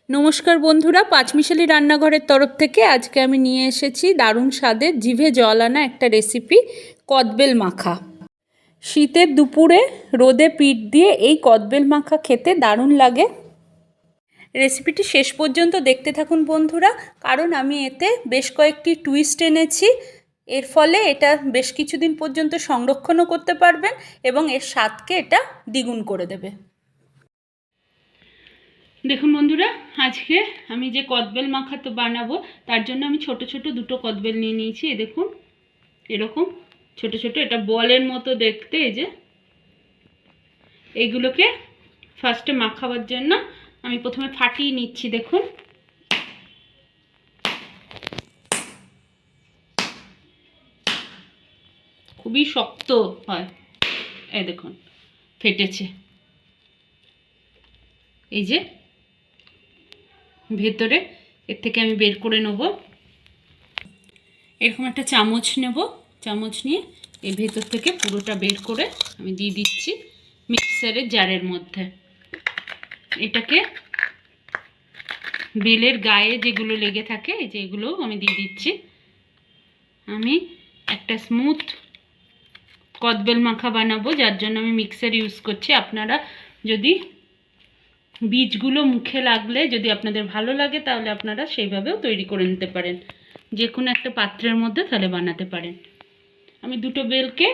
নমস্কার বন্ধুরা, পাঁচমিশালি রান্নাঘরের তরফ থেকে আজকে আমি নিয়ে এসেছি দারুণ স্বাদের জিভে জল আনা একটা রেসিপি, কদবেল মাখা। শীতের দুপুরে রোদে পিঠ দিয়ে এই কদবেল মাখা খেতে দারুণ লাগে। রেসিপিটি শেষ পর্যন্ত দেখতে থাকুন বন্ধুরা, কারণ আমি এতে বেশ কয়েকটি টুইস্ট এনেছি। এর ফলে এটা বেশ কিছুদিন পর্যন্ত সংরক্ষণও করতে পারবেন এবং এর স্বাদকে এটা দ্বিগুণ করে দেবে। দেখুন বন্ধুরা, আজকে আমি যে কদবেল মাখা তো বানাবো, তার জন্য আমি ছোট ছোট দুটো কদবেল নিয়ে নিয়েছি। এই দেখুন, এরকম ছোট ছোট, এটা বলের মতো দেখতে। এই যে এইগুলোকে ফার্স্টে মাখাবার জন্য আমি প্রথমে ফাটিয়ে নিচ্ছি। দেখুন, খুবই শক্ত হয়। এই দেখুন, ফেটেছে। এই যে ভেতরে, এর থেকে আমি বের করে নেব। এরকম একটা চামচ নেব, চামচ নিয়ে এর ভেতর থেকে পুরোটা বের করে আমি দিয়ে দিচ্ছি মিক্সারের জারের মধ্যে। এটাকে বেলের গায়ে যেগুলো লেগে থাকে, এই যে এগুলোও আমি দিয়ে দিচ্ছি। আমি একটা স্মুথ কদবেল মাখা বানাবো, যার জন্য আমি মিক্সার ইউজ করছি। আপনারা যদি বীজগুলো মুখে লাগলে যদি আপনাদের ভালো লাগে, তাহলে আপনারা সেইভাবেও তৈরি করে নিতে পারেন, যে কোনো একটা পাত্রের মধ্যে তাহলে বানাতে পারেন। আমি দুটো বেলকে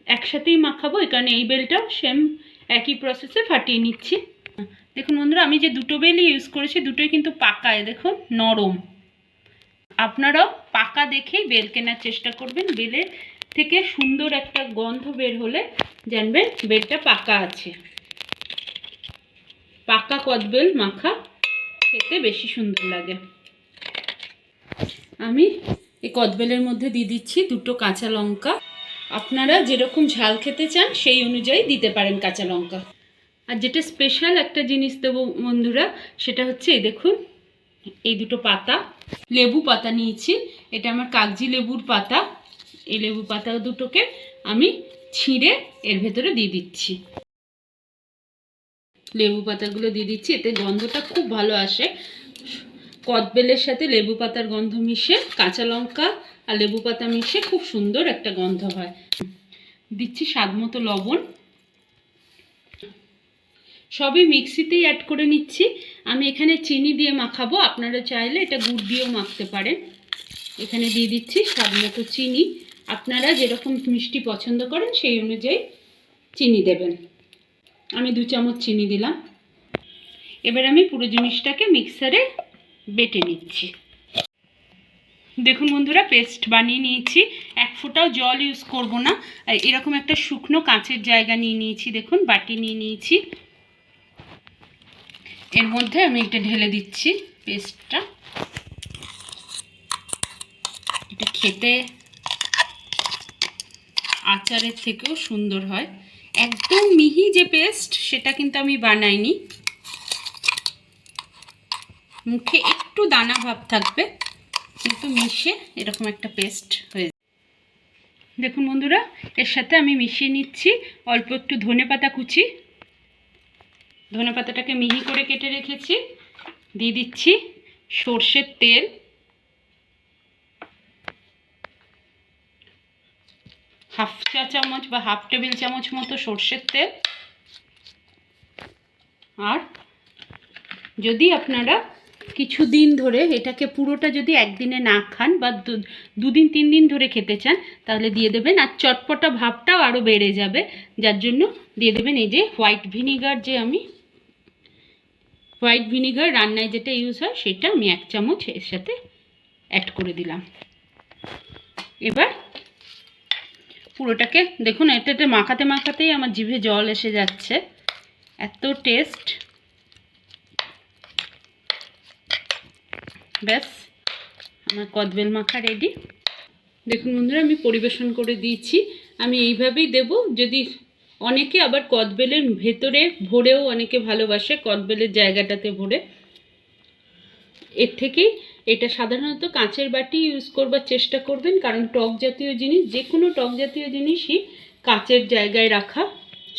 একসাথেই মাখাবো, এই কারণে এই বেলটাও সেম একই প্রসেসে ফাটিয়ে নিচ্ছি। দেখুন বন্ধুরা, আমি যে দুটো বেলই ইউজ করেছি, দুটোই কিন্তু পাকায়, দেখুন নরম। আপনারাও পাকা দেখেই বেল কেনার চেষ্টা করবেন। বেলের থেকে সুন্দর একটা গন্ধ বের হলে জানবেন বেলটা পাকা আছে। পাকা কদবেল মাখা খেতে বেশি সুন্দর লাগে। আমি এই কদবেলের মধ্যে দিয়ে দিচ্ছি দুটো কাঁচা লঙ্কা। আপনারা যেরকম ঝাল খেতে চান সেই অনুযায়ী দিতে পারেন কাঁচা লঙ্কা। আর যেটা স্পেশাল একটা জিনিস দেবো বন্ধুরা, সেটা হচ্ছে এই দেখুন, এই দুটো পাতা, লেবু পাতা নিয়েছি। এটা আমার কাগজি লেবুর পাতা। এই লেবু পাতা দুটোকে আমি ছিঁড়ে এর ভেতরে দিয়ে দিচ্ছি। লেবু পাতাগুলো দিয়ে দিচ্ছি, এতে গন্ধটা খুব ভালো আসে। কদবেলের সাথে লেবু পাতার গন্ধ মিশে, কাঁচা লঙ্কা আর লেবু পাতা মিশে খুব সুন্দর একটা গন্ধ হয়। দিচ্ছি স্বাদ মতো লবণ। সবই মিক্সিতেই অ্যাড করে নিচ্ছি। আমি এখানে চিনি দিয়ে মাখাবো, আপনারা চাইলে এটা গুড় দিয়েও মাখতে পারেন। এখানে দিয়ে দিচ্ছি স্বাদ মতো চিনি। আপনারা যেরকম মিষ্টি পছন্দ করেন সেই অনুযায়ী চিনি দেবেন। আমি 2 চামচ চিনি দিলাম। এবার আমি পুরো জিনিসটাকে মিক্সারে বেটে নিচ্ছি। দেখুন বন্ধুরা, পেস্ট বানিয়ে নিয়েছি। এক ফোঁটাও জল ইউজ করব না। আর এরকম একটা শুকনো কাঁচের জায়গা নিয়ে নিয়েছি, দেখুন বাটি নিয়ে নিয়েছি। এর মধ্যে আমি এটা ঢেলে দিচ্ছি পেস্টটা। এটা খেতে আচারের থেকেও সুন্দর হয়। একদম মিহি যে পেস্ট, সেটা কিন্তু আমি বানাইনি। মুখে একটু দানা ভাব থাকবে, কিন্তু মিশে এরকম একটা পেস্ট হয়ে যায়। দেখুন বন্ধুরা, এর সাথে আমি মিশিয়ে নিচ্ছি অল্প একটু ধনেপাতা কুচি। ধনেপাতাটাকে মিহি করে কেটে রেখেছি। দিয়ে দিচ্ছি সর্ষের তেল, হাফ চা চামচ বা হাফ টেবিল চামচ মতো সর্ষের তেল। আর যদি আপনারা কিছুদিন ধরে এটাকে পুরোটা যদি একদিনে না খান বা 2 দিন 3 দিন ধরে খেতে চান, তাহলে দিয়ে দেবেন। আর চটপটা ভাবটাও আরও বেড়ে যাবে, যার জন্য দিয়ে দেবেন এই যে হোয়াইট ভিনিগার। যে আমি হোয়াইট ভিনিগার রান্নায় যেটা ইউজ হয়, সেটা আমি 1 চামচ এর সাথে অ্যাড করে দিলাম। এবার পুরোটাকে দেখুন, এটাতে মাখাতে মাখাতেই আমার জিভে জল এসে যাচ্ছে, এত টেস্ট। ব্যাস, আমার কদবেল মাখা রেডি। দেখুন বন্ধুরা, আমি পরিবেশন করে দিয়েছি। আমি এইভাবেই দেব। যদি অনেকে আবার কদবেলের ভেতরে ভরেও অনেকে ভালোবাসে, কদবেলের জায়গাটাতে ভরে। এর থেকেই এটা সাধারণত কাঁচের বাটি ইউজ করবার চেষ্টা করবেন, কারণ টক জাতীয় জিনিস, যে কোনো টক জাতীয় জিনিসই কাঁচের জায়গায় রাখা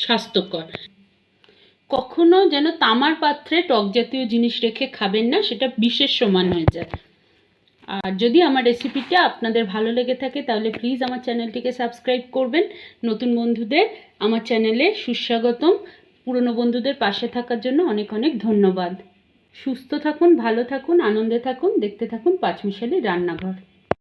স্বাস্থ্যকর। কখনো যেন তামার পাত্রে টক জাতীয় জিনিস রেখে খাবেন না, সেটা বিশেষ সমান হয়ে যায়। আর যদি আমার রেসিপিটা আপনাদের ভালো লেগে থাকে তাহলে প্লিজ আমার চ্যানেলটিকে সাবস্ক্রাইব করবেন। নতুন বন্ধুদের আমার চ্যানেলে সুস্বাগতম। পুরনো বন্ধুদের পাশে থাকার জন্য অনেক অনেক ধন্যবাদ। সুস্থ থাকুন, ভালো থাকুন, আনন্দে থাকুন, দেখতে থাকুন পাঁচমিশালি রান্নাঘর।